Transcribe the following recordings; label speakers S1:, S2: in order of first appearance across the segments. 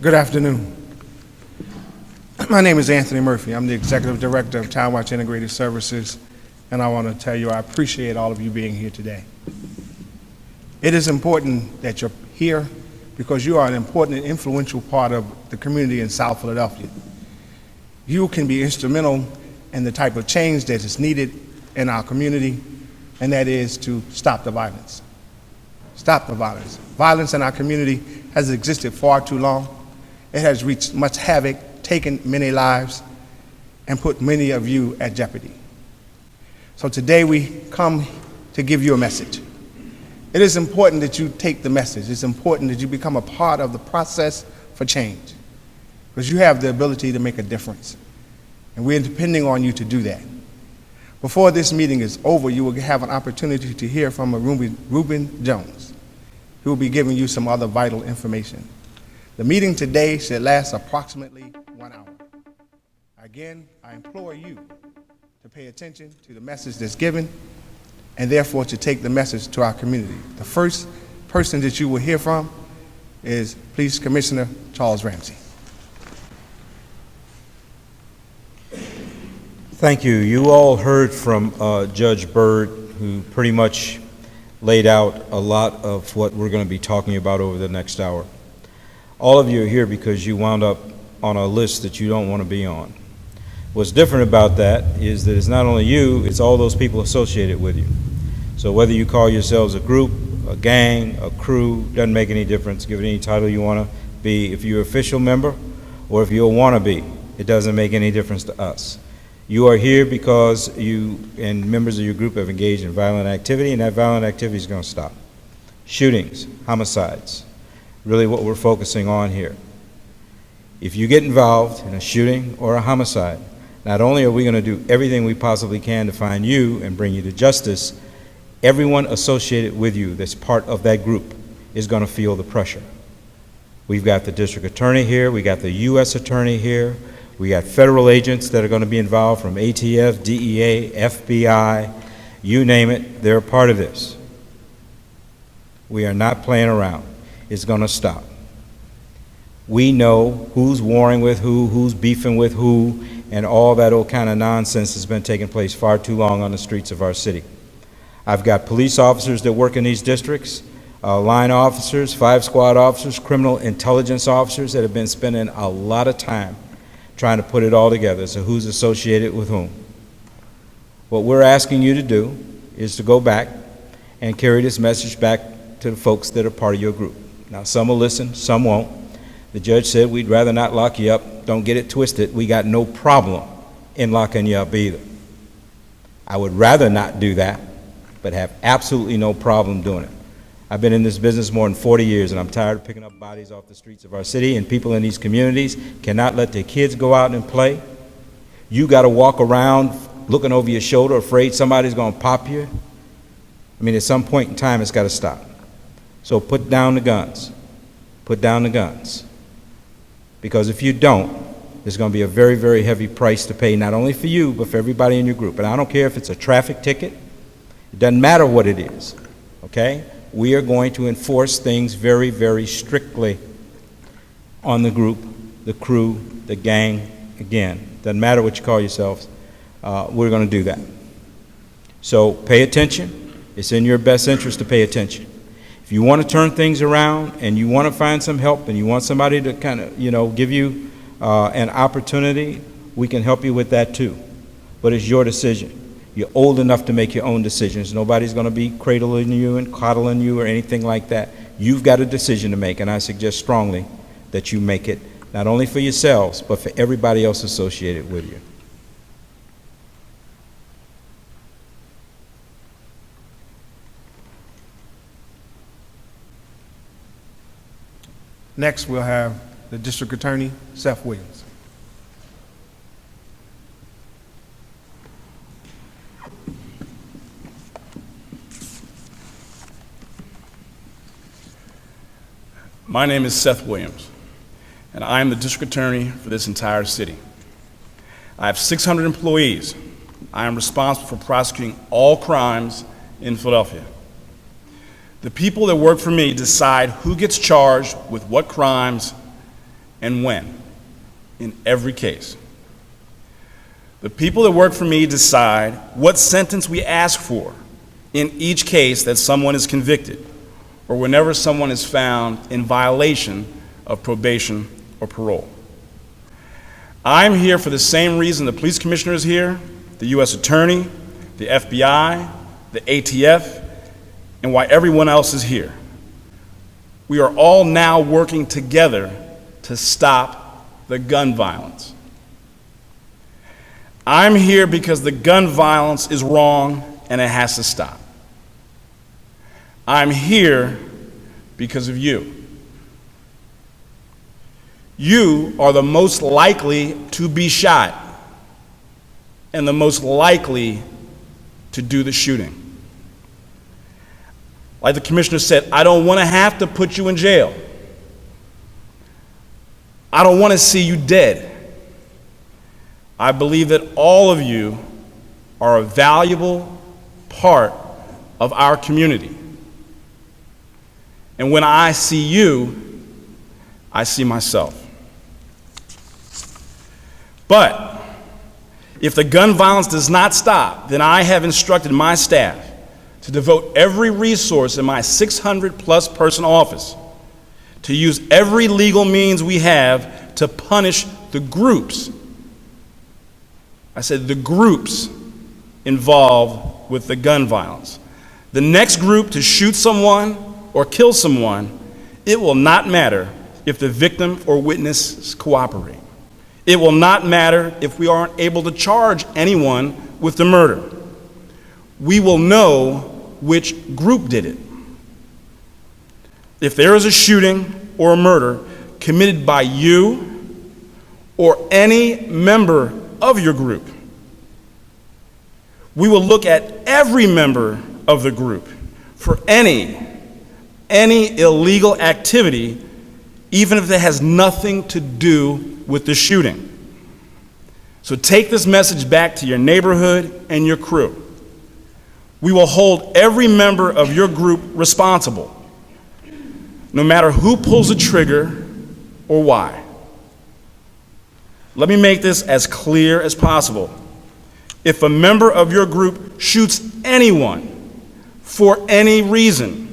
S1: Good afternoon. My name is Anthony Murphy. I'm the Executive Director of Town Watch Integrated Services, and I want to tell you I appreciate all of you being here today. It is important that you're here because you are an important and influential part of the community in South Philadelphia. You can be instrumental in the type of change that is needed in our community, and that is to stop the violence. Stop the violence. Violence in our community has existed far too long. It has wreaked much havoc, taken many lives, and put many of you at jeopardy. So today we come to give you a message. It is important that you take the message. It's important that you become a part of the process for change, because you have the ability to make a difference, and we're depending on you to do that. Before this meeting is over, you will have an opportunity to hear from Reuben Jones, who will be giving you some other vital information. The meeting today should last approximately 1 hour. Again, I implore you to pay attention to the message that's given, and therefore to take the message to our community. The first person that you will hear from is Police Commissioner Charles Ramsey.
S2: Thank you. You all heard from Judge Byrd, who pretty much laid out a lot of what we're going to be talking about over the next hour. All of you are here because you wound up on a list that you don't want to be on. What's different about that is that it's not only you, it's all those people associated with you. So whether you call yourselves a group, a gang, a crew, doesn't make any difference. Give it any title you want to be. If you're an official member or if you're a wannabe, it doesn't make any difference to us. You are here because you and members of your group have engaged in violent activity, and that violent activity is going to stop. Shootings, homicides, really what we're focusing on here. If you get involved in a shooting or a homicide, not only are we going to do everything we possibly can to find you and bring you to justice, everyone associated with you that's part of that group is going to feel the pressure. We've got the district attorney here, we got the U.S. attorney here, we got federal agents that are going to be involved from ATF, DEA, FBI, you name it, they're a part of this. We are not playing around. It's going to stop. We know who's warring with who, who's beefing with who, and all that old kind of nonsense has been taking place far too long on the streets of our city. I've got police officers that work in these districts, line officers, 5 squad officers, criminal intelligence officers that have been spending a lot of time trying to put it all together, so who's associated with whom. What we're asking you to do is to go back and carry this message back to the folks that are part of your group. Now, some will listen, some won't. The judge said we'd rather not lock you up. Don't get it twisted. We got no problem in locking you up either. I would rather not do that, but have absolutely no problem doing it. I've been in this business more than 40 years, and I'm tired of picking up bodies off the streets of our city, and people in these communities cannot let their kids go out and play. You got to walk around looking over your shoulder, afraid somebody's going to pop you. I mean, at some point in time, it's got to stop. So put down the guns. Put down the guns. Because if you don't, there's going to be a very, very heavy price to pay, not only for you, but for everybody in your group. And I don't care if it's a traffic ticket. It doesn't matter what it is, okay? We are going to enforce things very, very strictly on the group, the crew, the gang. Again, doesn't matter what you call yourselves. We're going to do that. So pay attention. It's in your best interest to pay attention. If you want to turn things around and you want to find some help and you want somebody to kind of, give you an opportunity, we can help you with that too. But it's your decision. You're old enough to make your own decisions. Nobody's going to be cradling you and coddling you or anything like that. You've got a decision to make, and I suggest strongly that you make it, not only for yourselves, but for everybody else associated with you.
S1: Next, we'll have the District Attorney, Seth Williams.
S3: My name is Seth Williams, and I am the District Attorney for this entire city. I have 600 employees. I am responsible for prosecuting all crimes in Philadelphia. The people that work for me decide who gets charged with what crimes and when, in every case. The people that work for me decide what sentence we ask for in each case that someone is convicted, or whenever someone is found in violation of probation or parole. I'm here for the same reason the police commissioner is here, the U.S. Attorney, the FBI, the ATF, and why everyone else is here. We are all now working together to stop the gun violence. I'm here because the gun violence is wrong and it has to stop. I'm here because of you. You are the most likely to be shot and the most likely to do the shooting. Like the commissioner said, I don't want to have to put you in jail. I don't want to see you dead. I believe that all of you are a valuable part of our community. And when I see you, I see myself. But if the gun violence does not stop, then I have instructed my staff to devote every resource in my 600-plus person office to use every legal means we have to punish the groups. I said the groups involved with the gun violence. The next group to shoot someone or kill someone, it will not matter if the victim or witness cooperate. It will not matter if we aren't able to charge anyone with the murder. We will know which group did it. If there is a shooting or a murder committed by you or any member of your group, we will look at every member of the group for any illegal activity, even if it has nothing to do with the shooting. So take this message back to your neighborhood and your crew. We will hold every member of your group responsible, no matter who pulls the trigger or why. Let me make this as clear as possible. If a member of your group shoots anyone for any reason,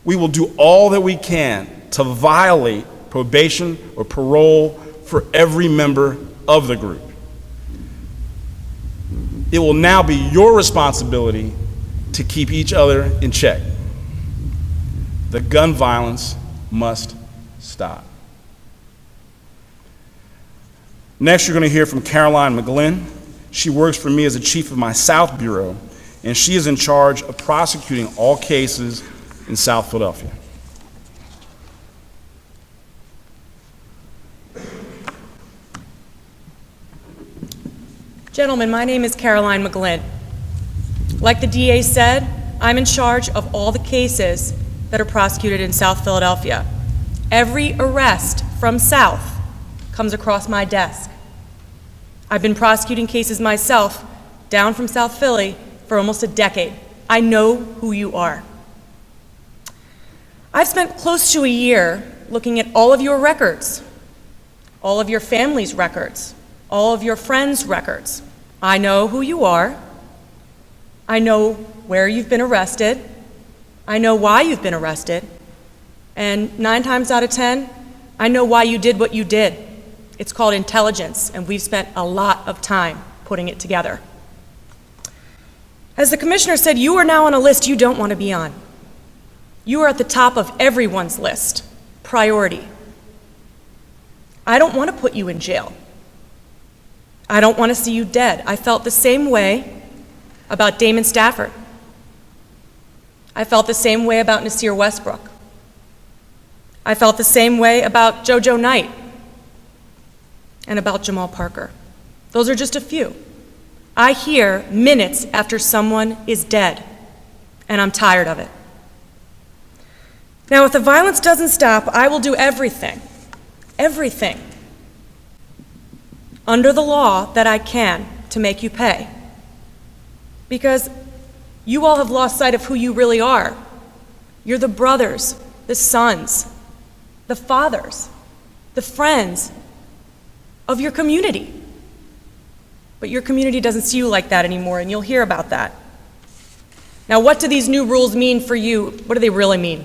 S3: we will do all that we can to violate probation or parole for every member of the group. It will now be your responsibility to keep each other in check. The gun violence must stop. Next, you're going to hear from Caroline McGlynn. She works for me as the chief of my South Bureau, and she is in charge of prosecuting all cases in South Philadelphia.
S4: Gentlemen, my name is Caroline McGlynn. Like the DA said, I'm in charge of all the cases that are prosecuted in South Philadelphia. Every arrest from South comes across my desk. I've been prosecuting cases myself down from South Philly for almost a decade. I know who you are. I've spent close to a year looking at all of your records, all of your family's records, all of your friends' records. I know who you are. I know where you've been arrested. I know why you've been arrested. And 9 times out of 10, I know why you did what you did. It's called intelligence, and we've spent a lot of time putting it together. As the commissioner said, you are now on a list you don't want to be on. You are at the top of everyone's list. Priority. I don't want to put you in jail. I don't want to see you dead. I felt the same way about Damon Stafford. I felt the same way about Nasir Westbrook. I felt the same way about JoJo Knight and about Jamal Parker. Those are just a few. I hear minutes after someone is dead, and I'm tired of it. Now, if the violence doesn't stop, I will do everything under the law that I can to make you pay. Because you all have lost sight of who you really are. You're the brothers, the sons, the fathers the friends of your community. But your community doesn't see you like that anymore, and you'll hear about that. Now, what do these new rules mean for you? What do they really mean?